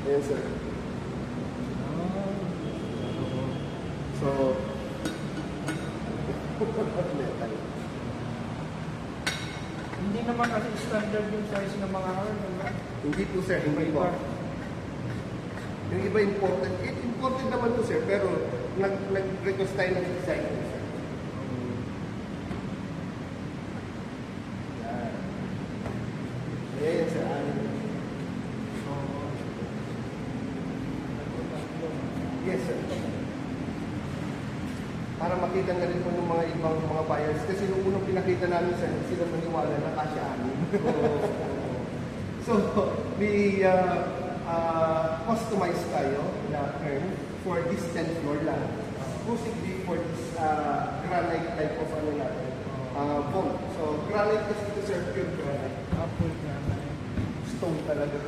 Ayan, sir. So, metal. Hindi naman kasi standard yung size ng mga hour, diba? Hindi po, sir. Hindi po. Yung iba important. Important naman po, sir. Pero nag-request tayo ng design, sir. Yan. Ayan, sir. Yes, sir. Para makita na rin po ng mga ibang mga buyers. Kasi nung unang pinakita namin sa sila maniwala na kasya amin. So, we customize tayo na urn for this 10th floor lang. Exclusively for this granite type of ano natin. Bone. So, granite kasi ito, sir, pure granite. Apple granite. Stone talaga.